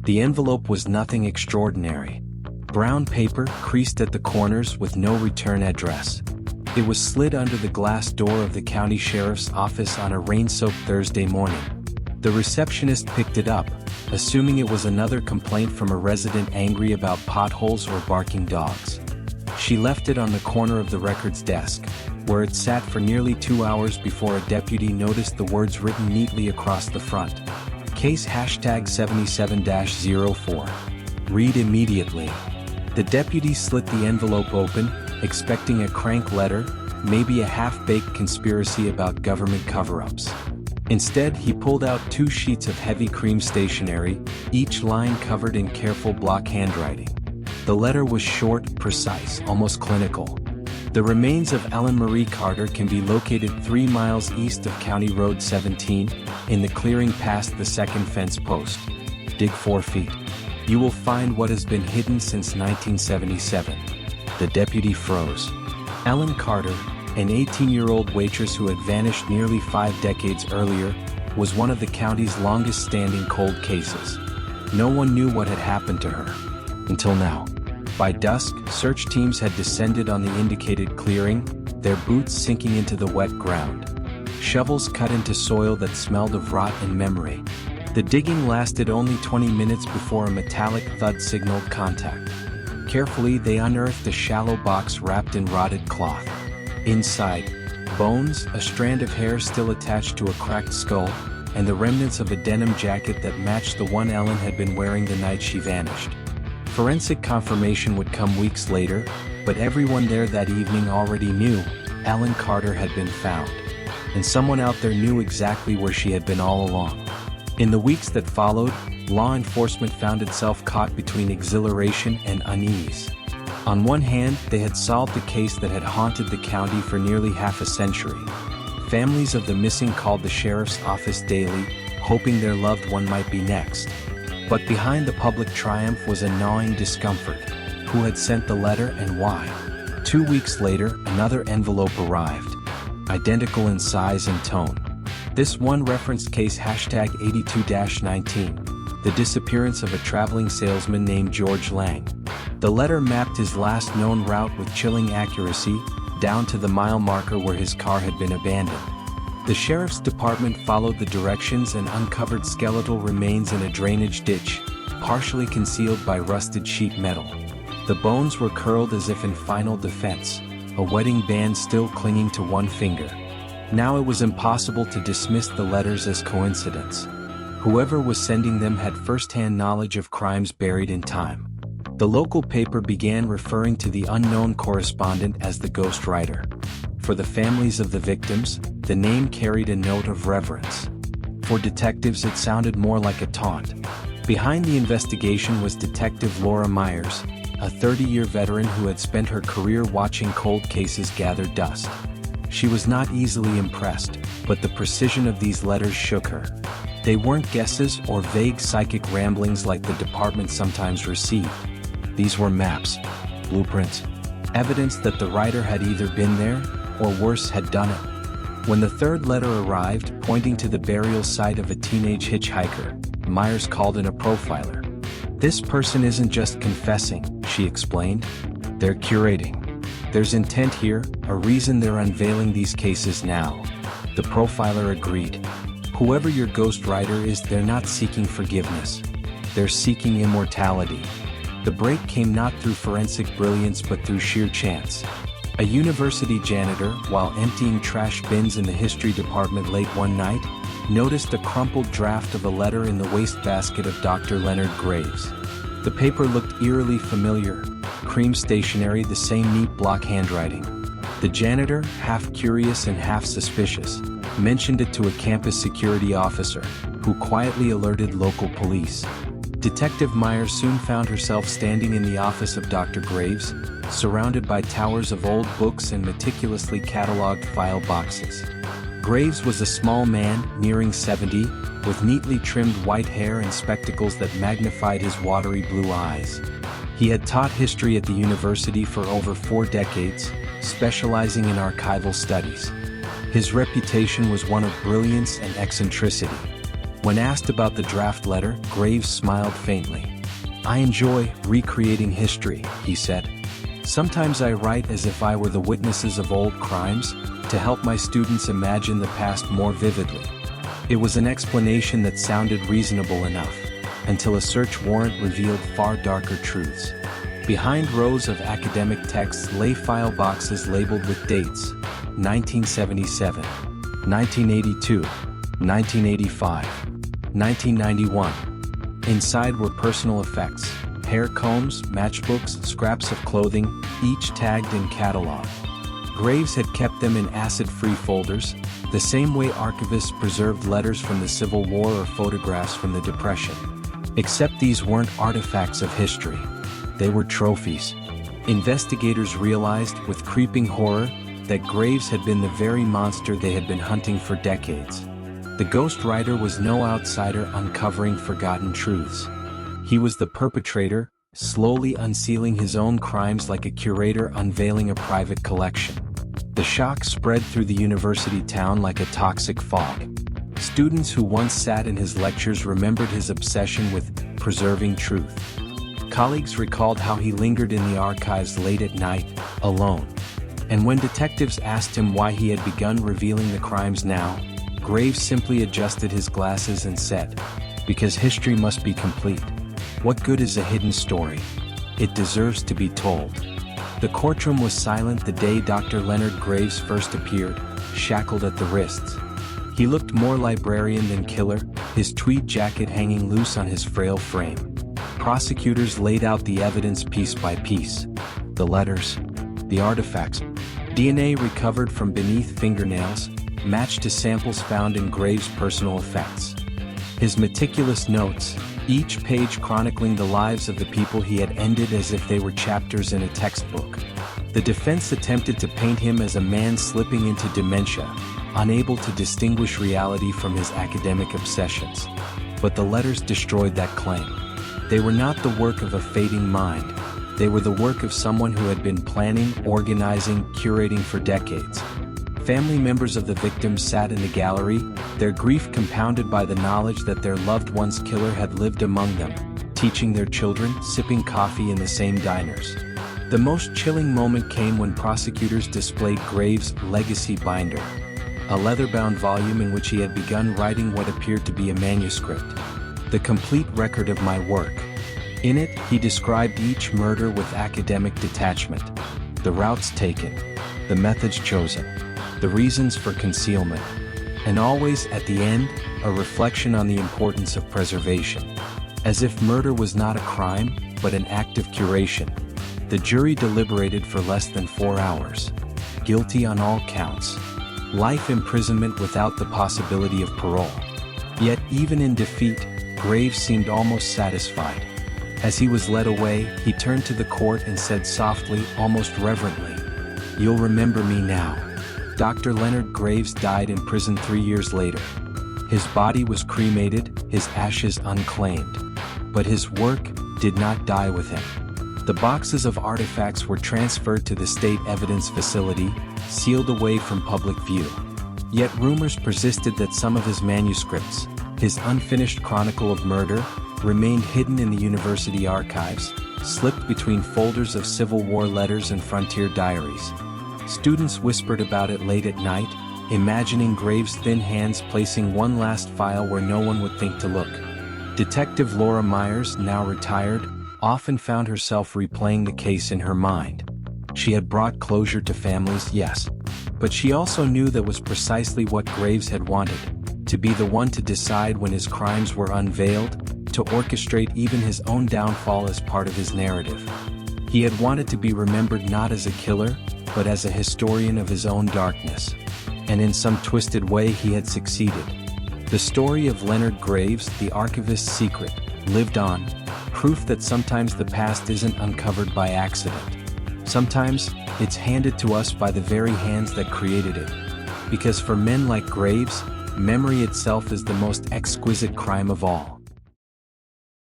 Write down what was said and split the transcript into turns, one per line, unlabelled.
The envelope was nothing extraordinary. Brown paper, creased at the corners with no return address. It was slid under the glass door of the county sheriff's office on a rain-soaked Thursday morning. The receptionist picked it up, assuming it was another complaint from a resident angry about potholes or barking dogs. She left it on the corner of the records desk, where it sat for nearly 2 hours before a deputy noticed the words written neatly across the front. Case #77-04. Read immediately. The deputy slit the envelope open, expecting a crank letter, maybe a half-baked conspiracy about government cover-ups. Instead, he pulled out 2 sheets of heavy cream stationery, each line covered in careful block handwriting. The letter was short, precise, almost clinical. The remains of Ellen Marie Carter can be located 3 miles east of County Road 17, in the clearing past the second fence post. Dig 4 feet. You will find what has been hidden since 1977. The deputy froze. Ellen Carter, an 18-year-old waitress who had vanished nearly 5 decades earlier, was one of the county's longest-standing cold cases. No one knew what had happened to her. Until now. By dusk, search teams had descended on the indicated clearing, their boots sinking into the wet ground. Shovels cut into soil that smelled of rot and memory. The digging lasted only 20 minutes before a metallic thud signaled contact. Carefully, they unearthed a shallow box wrapped in rotted cloth. Inside, bones, a strand of hair still attached to a cracked skull, and the remnants of a denim jacket that matched the one Ellen had been wearing the night she vanished. Forensic confirmation would come weeks later, but everyone there that evening already knew Ellen Carter had been found. And someone out there knew exactly where she had been all along. In the weeks that followed, law enforcement found itself caught between exhilaration and unease. On one hand, they had solved the case that had haunted the county for nearly half a century. Families of the missing called the sheriff's office daily, hoping their loved one might be next. But behind the public triumph was a gnawing discomfort. Who had sent the letter and why? 2 weeks later, another envelope arrived. Identical in size and tone. This one referenced case #82-19, the disappearance of a traveling salesman named George Lang. The letter mapped his last known route with chilling accuracy, down to the mile marker where his car had been abandoned. The sheriff's department followed the directions and uncovered skeletal remains in a drainage ditch, partially concealed by rusted sheet metal. The bones were curled as if in final defense, a wedding band still clinging to one finger. Now it was impossible to dismiss the letters as coincidence. Whoever was sending them had first-hand knowledge of crimes buried in time. The local paper began referring to the unknown correspondent as the ghost writer. For the families of the victims, the name carried a note of reverence. For detectives, it sounded more like a taunt. Behind the investigation was Detective Laura Myers, a 30-year veteran who had spent her career watching cold cases gather dust. She was not easily impressed, but the precision of these letters shook her. They weren't guesses or vague psychic ramblings like the department sometimes received. These were maps, blueprints, evidence that the writer had either been there, or worse, had done it. When the third letter arrived, pointing to the burial site of a teenage hitchhiker, Myers called in a profiler. "This person isn't just confessing," she explained. "They're curating. There's intent here, a reason they're unveiling these cases now." The profiler agreed. "Whoever your ghostwriter is, they're not seeking forgiveness. They're seeking immortality." The break came not through forensic brilliance but through sheer chance. A university janitor, while emptying trash bins in the history department late one night, noticed a crumpled draft of a letter in the wastebasket of Dr. Leonard Graves. The paper looked eerily familiar, cream stationery, the same neat block handwriting. The janitor, half curious and half suspicious, mentioned it to a campus security officer, who quietly alerted local police. Detective Myers soon found herself standing in the office of Dr. Graves, surrounded by towers of old books and meticulously cataloged file boxes. Graves was a small man, nearing 70, with neatly trimmed white hair and spectacles that magnified his watery blue eyes. He had taught history at the university for over 4 decades, specializing in archival studies. His reputation was one of brilliance and eccentricity. When asked about the draft letter, Graves smiled faintly. "I enjoy recreating history," he said. "Sometimes I write as if I were the witnesses of old crimes, to help my students imagine the past more vividly." It was an explanation that sounded reasonable enough, until a search warrant revealed far darker truths. Behind rows of academic texts lay file boxes labeled with dates: 1977, 1982, 1985, 1991. Inside were personal effects, hair combs, matchbooks, scraps of clothing, each tagged in catalog. Graves had kept them in acid-free folders, the same way archivists preserved letters from the Civil War or photographs from the Depression. Except these weren't artifacts of history. They were trophies. Investigators realized, with creeping horror, that Graves had been the very monster they had been hunting for decades. The ghostwriter was no outsider uncovering forgotten truths. He was the perpetrator, slowly unsealing his own crimes like a curator unveiling a private collection. The shock spread through the university town like a toxic fog. Students who once sat in his lectures remembered his obsession with preserving truth. Colleagues recalled how he lingered in the archives late at night, alone. And when detectives asked him why he had begun revealing the crimes now, Graves simply adjusted his glasses and said, "Because history must be complete. What good is a hidden story? It deserves to be told." The courtroom was silent the day Dr. Leonard Graves first appeared, shackled at the wrists. He looked more librarian than killer, his tweed jacket hanging loose on his frail frame. Prosecutors laid out the evidence piece by piece. The letters, the artifacts, DNA recovered from beneath fingernails, matched to samples found in Graves' personal effects. His meticulous notes, each page chronicling the lives of the people he had ended as if they were chapters in a textbook. The defense attempted to paint him as a man slipping into dementia, unable to distinguish reality from his academic obsessions. But the letters destroyed that claim. They were not the work of a fading mind. They were the work of someone who had been planning, organizing, curating for decades. Family members of the victims sat in the gallery, their grief compounded by the knowledge that their loved one's killer had lived among them, teaching their children, sipping coffee in the same diners. The most chilling moment came when prosecutors displayed Graves' legacy binder, a leather-bound volume in which he had begun writing what appeared to be a manuscript, the complete record of my work. In it, he described each murder with academic detachment, the routes taken, the methods chosen, the reasons for concealment, and always, at the end, a reflection on the importance of preservation. As if murder was not a crime, but an act of curation. The jury deliberated for less than 4 hours. Guilty on all counts. Life imprisonment without the possibility of parole. Yet, even in defeat, Graves seemed almost satisfied. As he was led away, he turned to the court and said softly, almost reverently, "You'll remember me now." Dr. Leonard Graves died in prison 3 years later. His body was cremated, his ashes unclaimed. But his work did not die with him. The boxes of artifacts were transferred to the state evidence facility, sealed away from public view. Yet rumors persisted that some of his manuscripts, his unfinished chronicle of murder, remained hidden in the university archives, slipped between folders of Civil War letters and frontier diaries. Students whispered about it late at night, imagining Graves' thin hands placing one last file where no one would think to look. Detective Laura Myers, now retired, often found herself replaying the case in her mind. She had brought closure to families, yes. But she also knew that was precisely what Graves had wanted, to be the one to decide when his crimes were unveiled, to orchestrate even his own downfall as part of his narrative. He had wanted to be remembered not as a killer, but as a historian of his own darkness. And in some twisted way he had succeeded. The story of Leonard Graves, the archivist's secret, lived on, proof that sometimes the past isn't uncovered by accident. Sometimes, it's handed to us by the very hands that created it. Because for men like Graves, memory itself is the most exquisite crime of all.